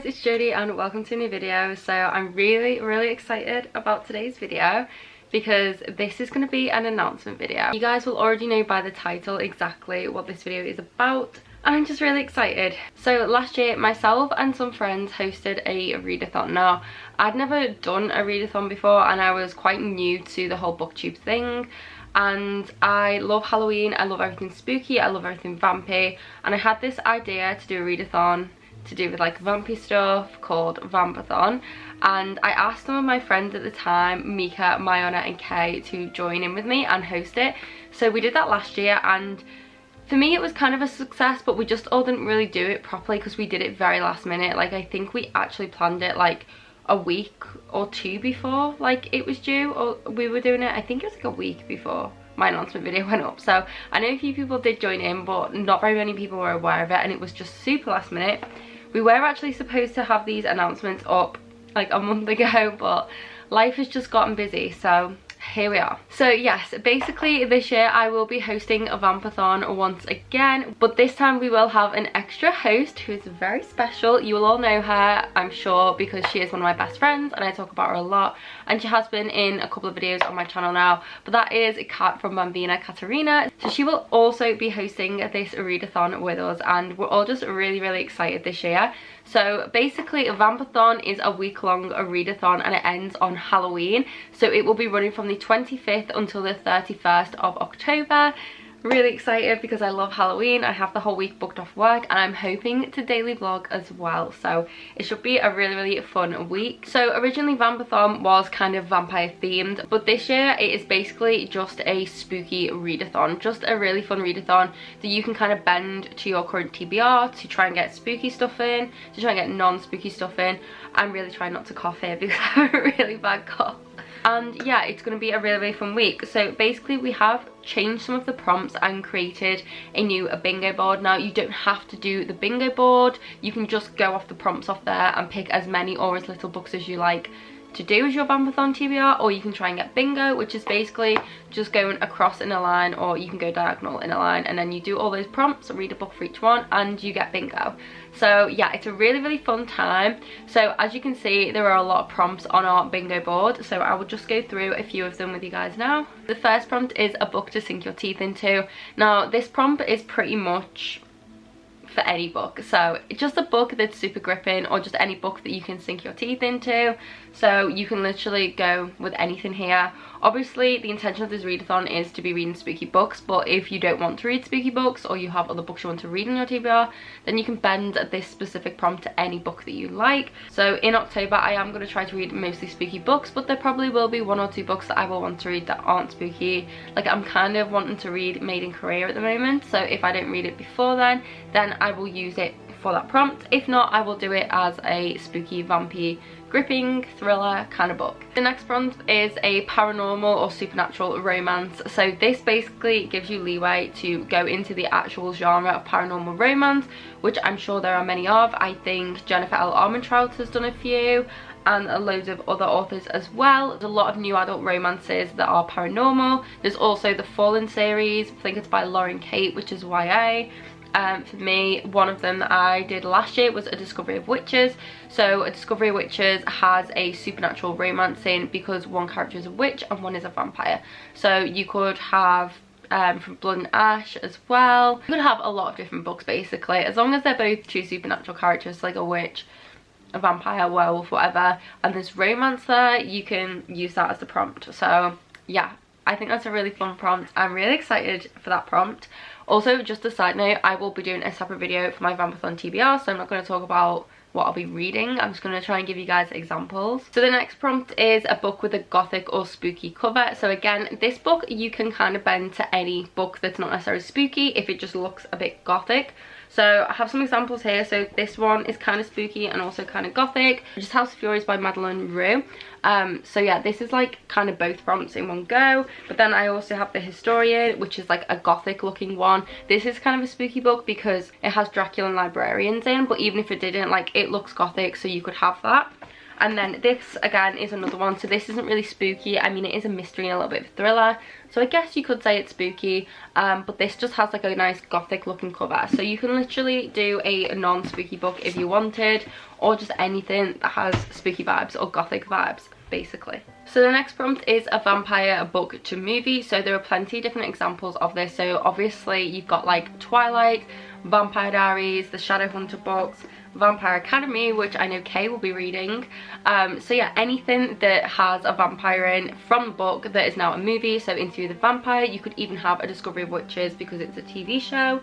it's Jodie and welcome to a new video. So I'm really excited about today's video because this is going to be an announcement video. You guys will already know by the title exactly what this video is about, and I'm just really excited. So last year myself and some friends hosted a readathon. Now I'd never done a readathon before and I was quite new to the whole booktube thing, and I love Halloween, I love everything spooky, I love everything vampy, and I had this idea to do a readathon to do with like vampy stuff called Vampathon, and I asked some of my friends at the time, Mika, Mayona and Kay, to join in with me and host it. So we did that last year, and for me it was kind of a success, but we just all didn't really do it properly because we did it very last minute. Like I think we actually planned it like a week or two before like it was due, or we were doing it, I think it was like a week before my announcement video went up. So I know a few people did join in, but not very many people were aware of it, and it was just super last minute. We were actually supposed to have these announcements up like a month ago, but life has just gotten busy, so here we are. So yes, basically this year I will be hosting a Vampathon once again, but this time we will have an extra host who is very special. You will all know her, I'm sure, because she is one of my best friends and I talk about her a lot, and she has been in a couple of videos on my channel now, but that is Kat from Bambina Katarina. So she will also be hosting this readathon with us, and we're all just really excited this year. So basically Vampathon is a week-long readathon and it ends on Halloween. So it will be running from the 25th until the 31st of October. Really excited because I love Halloween. I have the whole week booked off work and I'm hoping to daily vlog as well. So it should be a really fun week. So originally Vampathon was kind of vampire themed, but this year it is basically just a spooky readathon. Just a really fun readathon that you can kind of bend to your current TBR to try and get spooky stuff in, to try and get non-spooky stuff in. I'm really trying not to cough here because I have a really bad cough. And yeah, it's going to be a really fun week. So basically we have changed some of the prompts and created a new bingo board. Now you don't have to do the bingo board, you can just go off the prompts off there and pick as many or as little books as you like to do as your Vampathon TBR, or you can try and get bingo, which is basically just going across in a line, or you can go diagonal in a line, and then you do all those prompts, read a book for each one, and you get bingo. So yeah, it's a really fun time. So as you can see, there are a lot of prompts on our bingo board, so I will just go through a few of them with you guys now. The first prompt is a book to sink your teeth into. Now this prompt is pretty much for any book, so just a book that's super gripping, or just any book that you can sink your teeth into. So you can literally go with anything here. Obviously the intention of this readathon is to be reading spooky books, but if you don't want to read spooky books, or you have other books you want to read in your TBR, then you can bend this specific prompt to any book that you like. So in October I am going to try to read mostly spooky books, but there probably will be one or two books that I will want to read that aren't spooky. Like I'm kind of wanting to read Made in Korea at the moment, so if I don't read it before then I will use it for that prompt. If not, I will do it as a spooky, vampy, gripping thriller kind of book. The next prompt is a paranormal or supernatural romance. So this basically gives you leeway to go into the actual genre of paranormal romance, which I'm sure there are many of. I think Jennifer L. Armentrout has done a few, and loads of other authors as well. There's a lot of new adult romances that are paranormal. There's also the Fallen series, I think it's by Lauren Kate, which is YA. For me, one of them that I did last year was A Discovery of Witches. So A Discovery of Witches has a supernatural romance in because one character is a witch and one is a vampire. So you could have from Blood and Ash as well. You could have a lot of different books basically, as long as they're both two supernatural characters, like a witch, a vampire, werewolf, whatever, and there's romance there, you can use that as the prompt. So yeah, I think that's a really fun prompt. I'm really excited for that prompt. Also, just a side note, I will be doing a separate video for my Vampathon TBR, so I'm not going to talk about what I'll be reading. I'm just going to try and give you guys examples. So the next prompt is a book with a gothic or spooky cover. So again, this book you can kind of bend to any book that's not necessarily spooky if it just looks a bit gothic. So I have some examples here. So this one is kind of spooky and also kind of gothic, which is House of Furies by Madeline Rue. So yeah, this is like kind of both prompts in one go. But then I also have The Historian, which is like a gothic looking one. This is kind of a spooky book because it has Dracula and librarians in, but even if it didn't, like, it looks gothic, so you could have that. And then this again is another one. So this isn't really spooky. I mean, it is a mystery and a little bit of a thriller, so I guess you could say it's spooky, but this just has like a nice gothic looking cover. So you can literally do a non-spooky book if you wanted, or just anything that has spooky vibes or gothic vibes basically. So the next prompt is a vampire book to movie. So there are plenty of different examples of this. So obviously you've got like Twilight, Vampire Diaries, the Shadowhunter books, Vampire Academy, which I know Kay will be reading. So yeah, anything that has a vampire in from the book that is now a movie. So Interview with the Vampire, you could even have A Discovery of Witches because it's a TV show.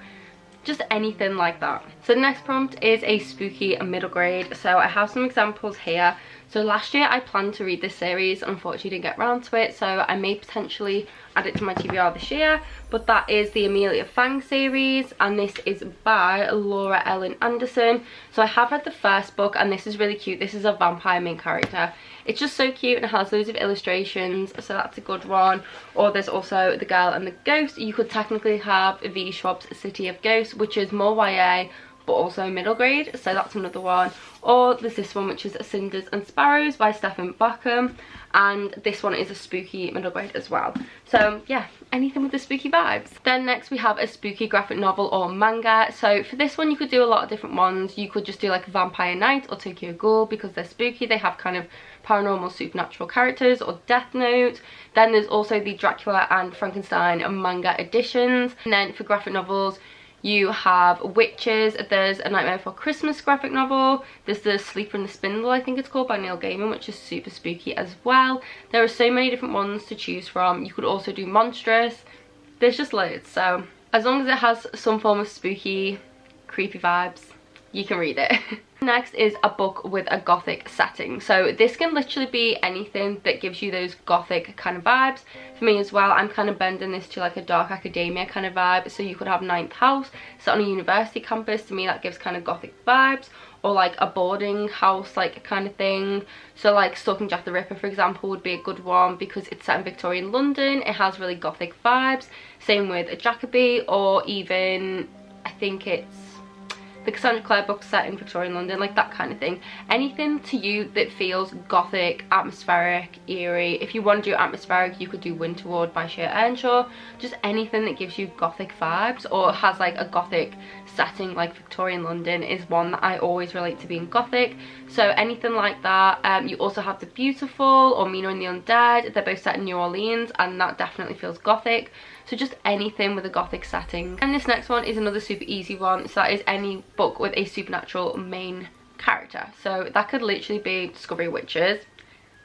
Just anything like that. So the next prompt is a spooky middle grade. So I have some examples here. So last year I planned to read this series, unfortunately didn't get around to it, so I may potentially add it to my TBR this year, but that is the Amelia Fang series, and this is by Laura Ellen Anderson. So I have read the first book, and this is really cute. This is a vampire main character. It's just so cute and it has loads of illustrations, so that's a good one. Or there's also The Girl and the Ghost. You could technically have V. Schwab's City of Ghosts, which is more YA but also middle grade, so that's another one. Or there's this one, which is Cinders and Sparrows by Stephen Backham, and this one is a spooky middle grade as well. So yeah, anything with the spooky vibes. Then next we have a spooky graphic novel or manga. So for this one you could do a lot of different ones. You could just do like Vampire Night or Tokyo Ghoul because they're spooky. They have kind of paranormal supernatural characters, or Death Note. Then there's also the Dracula and Frankenstein manga editions. And then for graphic novels you have Witches, there's A Nightmare Before Christmas graphic novel, there's The Sleeper and the Spindle, I think it's called, by Neil Gaiman, which is super spooky as well. There are so many different ones to choose from. You could also do Monstrous. There's just loads, so as long as it has some form of spooky, creepy vibes, you can read it. Next is a book with a gothic setting. So this can literally be anything that gives you those gothic kind of vibes. For me as well, I'm kind of bending this to like a dark academia kind of vibe. So you could have Ninth House set on a university campus. To me that gives kind of gothic vibes. Or like a boarding house like kind of thing. So like Stalking Jack the Ripper, for example, would be a good one because it's set in Victorian London. It has really gothic vibes. Same with a Jacoby, or even I think it's the Cassandra Clare book set in Victorian London, like that kind of thing. Anything to you that feels gothic, atmospheric, eerie. If you want to do atmospheric, you could do Winterward by Shea Earnshaw. Just anything that gives you gothic vibes or has like a gothic setting like Victorian London is one that I always relate to being gothic. So anything like that. You also have The Beautiful or Mina and the Undead. They're both set in New Orleans and that definitely feels gothic. So just anything with a gothic setting. And this next one is another super easy one. So that is any book with a supernatural main character. So that could literally be Discovery of Witches,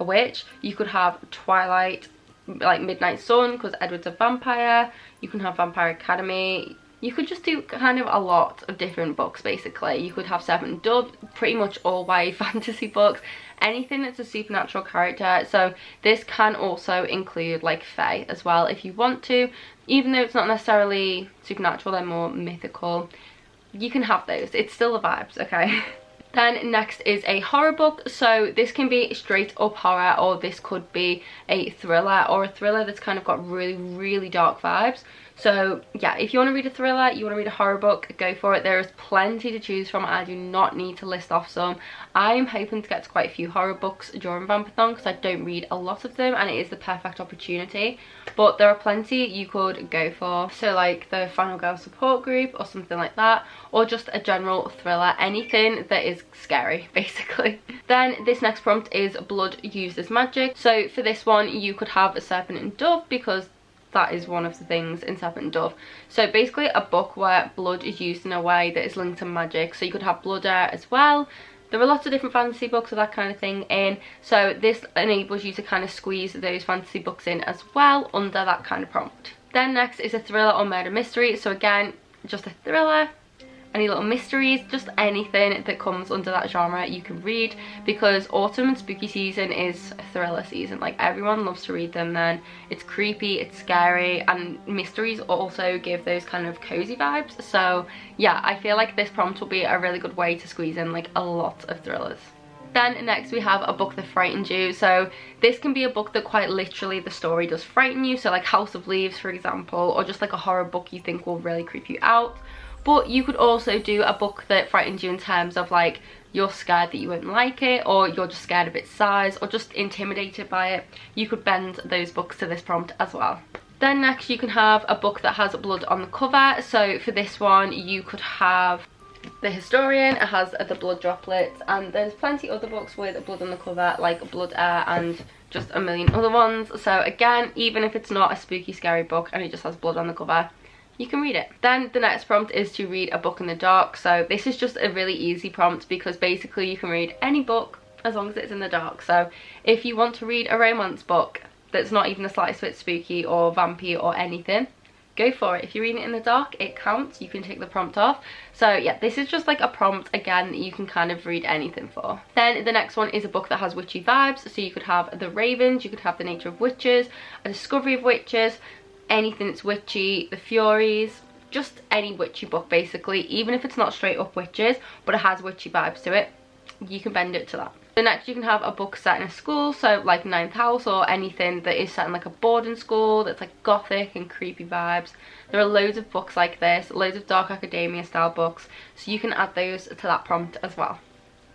a witch. You could have Twilight, like Midnight Sun, because Edward's a vampire. You can have Vampire Academy. You could just do kind of a lot of different books basically. You could have Seven Dove, pretty much all YA fantasy books. Anything that's a supernatural character. So this can also include like fae as well if you want to. Even though it's not necessarily supernatural, they're more mythical. You can have those. It's still the vibes, okay? Then next is a horror book. So this can be straight up horror, or this could be a thriller, or a thriller that's kind of got really, really dark vibes. So yeah, if you want to read a thriller, you want to read a horror book, go for it. There is plenty to choose from. I do not need to list off some. I'm hoping to get to quite a few horror books during Vampathon because I don't read a lot of them and it is the perfect opportunity. But there are plenty you could go for. So like the Final Girl support group or something like that, or just a general thriller, anything that is scary basically. Then this next prompt is Blood Used as Magic. So for this one you could have a Serpent and Dove because that is one of the things in Serpent and Dove. So basically a book where blood is used in a way that is linked to magic. So you could have Blood Heir as well. There are lots of different fantasy books with that kind of thing in. So this enables you to kind of squeeze those fantasy books in as well under that kind of prompt. Then next is a thriller or murder mystery. So again, just a thriller. Any little mysteries, just anything that comes under that genre you can read, because autumn and spooky season is a thriller season. Like everyone loves to read them then. It's creepy, it's scary, and mysteries also give those kind of cozy vibes. So yeah, I feel like this prompt will be a really good way to squeeze in like a lot of thrillers. Then next we have a book that frightened you. So this can be a book that quite literally the story does frighten you. So like House of Leaves, for example, or just like a horror book you think will really creep you out. but you could also do a book that frightens you in terms of like you're scared that you won't like it, or you're just scared of its size, or just intimidated by it. You could bend those books to this prompt as well. Then next you can have a book that has blood on the cover. So for this one you could have The Historian. It has the blood droplets, and there's plenty other books with blood on the cover like Blood Air and just a million other ones. So again, even if it's not a spooky scary book and it just has blood on the cover, you can read it. Then the next prompt is to read a book in the dark. So this is just a really easy prompt because basically you can read any book as long as it's in the dark. So if you want to read a romance book that's not even the slightest bit spooky or vampy or anything, go for it. If you're reading it in the dark, it counts. You can take the prompt off. So yeah, this is just like a prompt again that you can kind of read anything for. Then the next one is a book that has witchy vibes. So you could have The Ravens, you could have The Nature of Witches, A Discovery of Witches, anything that's witchy, The Furies, just any witchy book basically. Even if it's not straight up witches but it has witchy vibes to it, you can bend it to that. So next you can have a book set in a school, so like Ninth House, or anything that is set in like a boarding school that's like gothic and creepy vibes. There are loads of books like this, loads of dark academia style books, so you can add those to that prompt as well.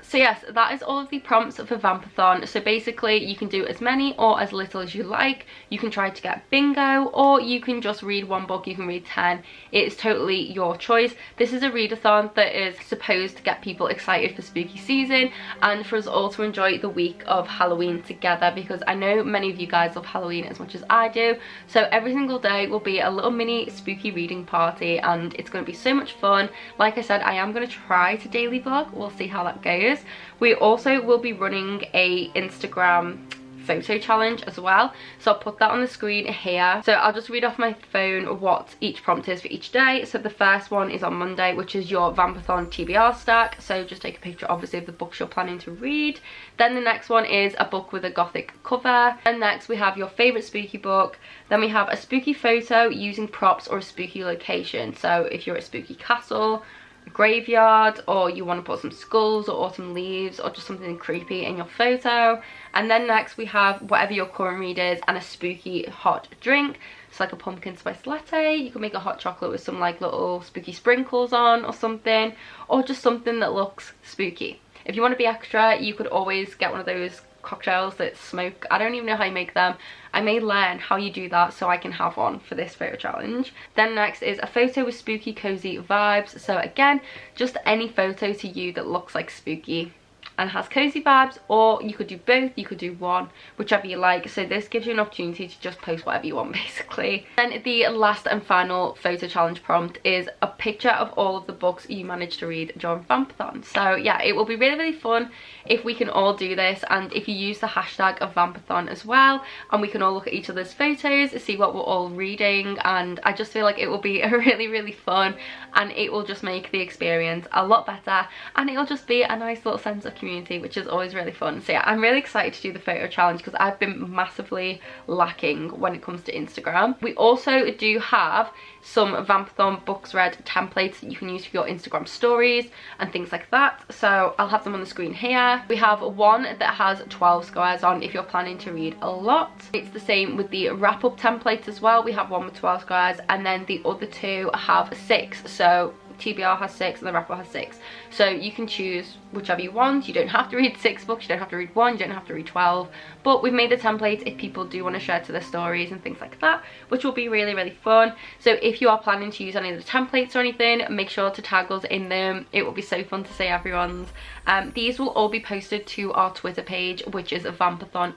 So yes, that is all of the prompts for Vampathon. So basically you can do as many or as little as you like. You can try to get bingo, or you can just read one book, you can read 10. It's totally your choice. This is a readathon that is supposed to get people excited for spooky season and for us all to enjoy the week of Halloween together, because I know many of you guys love Halloween as much as I do. So every single day will be a little mini spooky reading party and it's going to be so much fun. Like I said, I am going to try to daily vlog. We'll see how that goes. We also will be running a Instagram photo challenge as well, so I'll put that on the screen here. So I'll just read off my phone what each prompt is for each day. So the first one is on Monday, which is your Vampathon TBR stack, so just take a picture obviously of the books you're planning to read. Then the next one is a book with a gothic cover, and next we have your favorite spooky book. Then we have a spooky photo using props or a spooky location, so if you're at a spooky castle, graveyard, or you want to put some skulls or autumn leaves or just something creepy in your photo. And then next we have whatever your current read is and a spooky hot drink. It's like a pumpkin spice latte. You can make a hot chocolate with some like little spooky sprinkles on or something, or just something that looks spooky. If you want to be extra, you could always get one of those cocktails that smoke. I don't even know how you make them. I may learn how you do that so I can have one for this photo challenge. Then next is a photo with spooky cozy vibes. So again, just any photo to you that looks like spooky and has cozy vibes, or you could do both, you could do one, whichever you like. So this gives you an opportunity to just post whatever you want basically. Then the last and final photo challenge prompt is a picture of all of the books you managed to read during Vampathon. So yeah, it will be really fun if we can all do this, and if you use the hashtag of Vampathon as well, and we can all look at each other's photos, see what we're all reading. And I just feel like it will be a really fun, and it will just make the experience a lot better, and it'll just be a nice little sense of community, which is always really fun. So yeah, I'm really excited to do the photo challenge because I've been massively lacking when it comes to Instagram. We also do have some Vampathon books read templates that you can use for your Instagram stories and things like that, so I'll have them on the screen here. We have one that has 12 squares on if you're planning to read a lot. It's the same with the wrap-up templates as well. We have one with 12 squares, and then the other two have 6, so TBR has 6 and the wrapper has 6, so you can choose whichever you want. You don't have to read 6 books, you don't have to read 1, you don't have to read 12, but we've made the templates if people do want to share to their stories and things like that, which will be really fun. So if you are planning to use any of the templates or anything, make sure to tag us in them. It will be so fun to say everyone's. These will all be posted to our Twitter page, which is Vampathon_.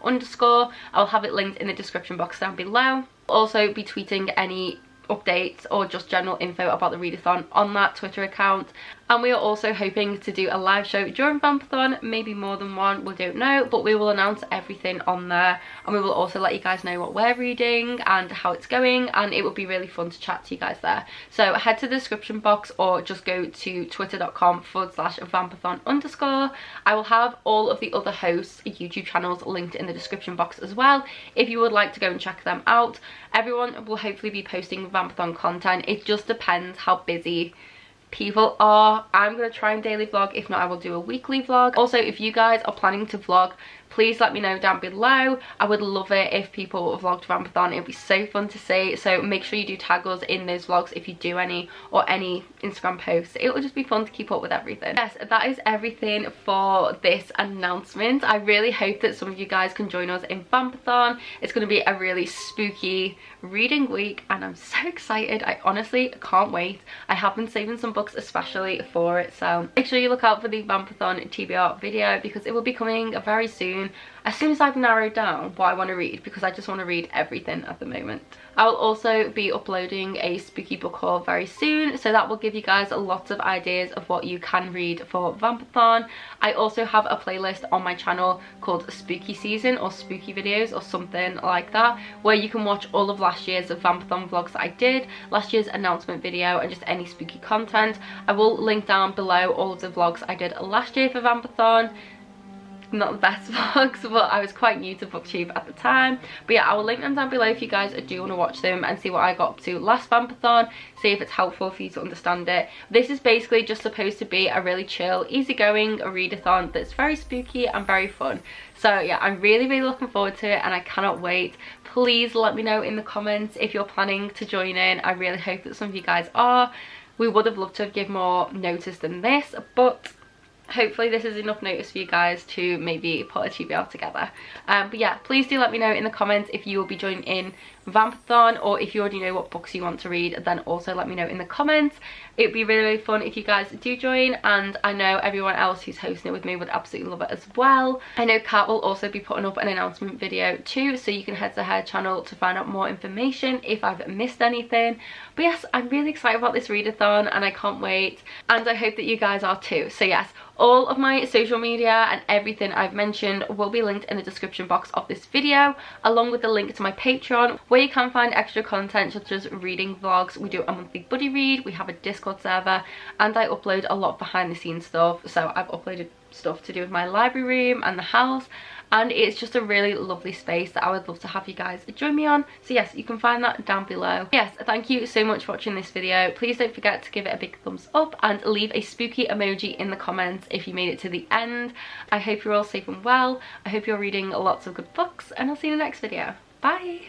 I'll have it linked in the description box down below. I'll also be tweeting any updates or just general info about the readathon on that Twitter account. And we are also hoping to do a live show during Vampathon, maybe more than one, we don't know, but we will announce everything on there, and we will also let you guys know what we're reading and how it's going, and it will be really fun to chat to you guys there. So head to the description box or just go to twitter.com/Vampathon_. I will have all of the other hosts' YouTube channels linked in the description box as well if you would like to go and check them out. Everyone will hopefully be posting Vampathon content. It just depends how busy people are. I'm gonna try and daily vlog. If not, I will do a weekly vlog. Also, if you guys are planning to vlog please let me know down below. I would love it if people vlogged Vampathon. It would be so fun to see, so make sure you do tag us in those vlogs if you do any, or any Instagram posts. It will just be fun to keep up with everything. Yes, that is everything for this announcement. I really hope that some of you guys can join us in Vampathon. It's going to be a really spooky reading week and I'm so excited. I honestly can't wait. I have been saving some books especially for it, so make sure you look out for the Vampathon TBR video because it will be coming very soon as I've narrowed down what I want to read, because I just want to read everything at the moment. I will also be uploading a spooky book haul very soon, so that will give you guys lots of ideas of what you can read for Vampathon. I also have a playlist on my channel called Spooky Season or Spooky Videos or something like that, where you can watch all of last year's Vampathon vlogs that I did, last year's announcement video, and just any spooky content. I will link down below all of the vlogs I did last year for Vampathon. Not the best vlogs, but I was quite new to booktube at the time. But yeah, I will link them down below if you guys do want to watch them and see what I got up to last Vampathon, see if it's helpful for you to understand it. This is basically just supposed to be a really chill, easygoing readathon that's very spooky and very fun. So yeah, I'm really looking forward to it and I cannot wait. Please let me know in the comments if you're planning to join in. I really hope that some of you guys are. We would have loved to have given more notice than this, but hopefully this is enough notice for you guys to maybe put a TBR together. But yeah, please do let me know in the comments if you will be joining in Vampathon, or if you already know what books you want to read, then also let me know in the comments. It would be really fun if you guys do join, and I know everyone else who's hosting it with me would absolutely love it as well. I know Kat will also be putting up an announcement video too, so you can head to her channel to find out more information if I've missed anything. But yes, I'm really excited about this readathon and I can't wait, and I hope that you guys are too. So yes, all of my social media and everything I've mentioned will be linked in the description box of this video, along with the link to my Patreon, where you can find extra content such as reading vlogs. We do a monthly buddy read, we have a Discord server, and I upload a lot of behind the scenes stuff. So I've uploaded stuff to do with my library room and the house, and it's just a really lovely space that I would love to have you guys join me on. So yes, you can find that down below. Yes, thank you so much for watching this video. Please don't forget to give it a big thumbs up and leave a spooky emoji in the comments if you made it to the end. I hope you're all safe and well. I hope you're reading lots of good books, and I'll see you in the next video. Bye!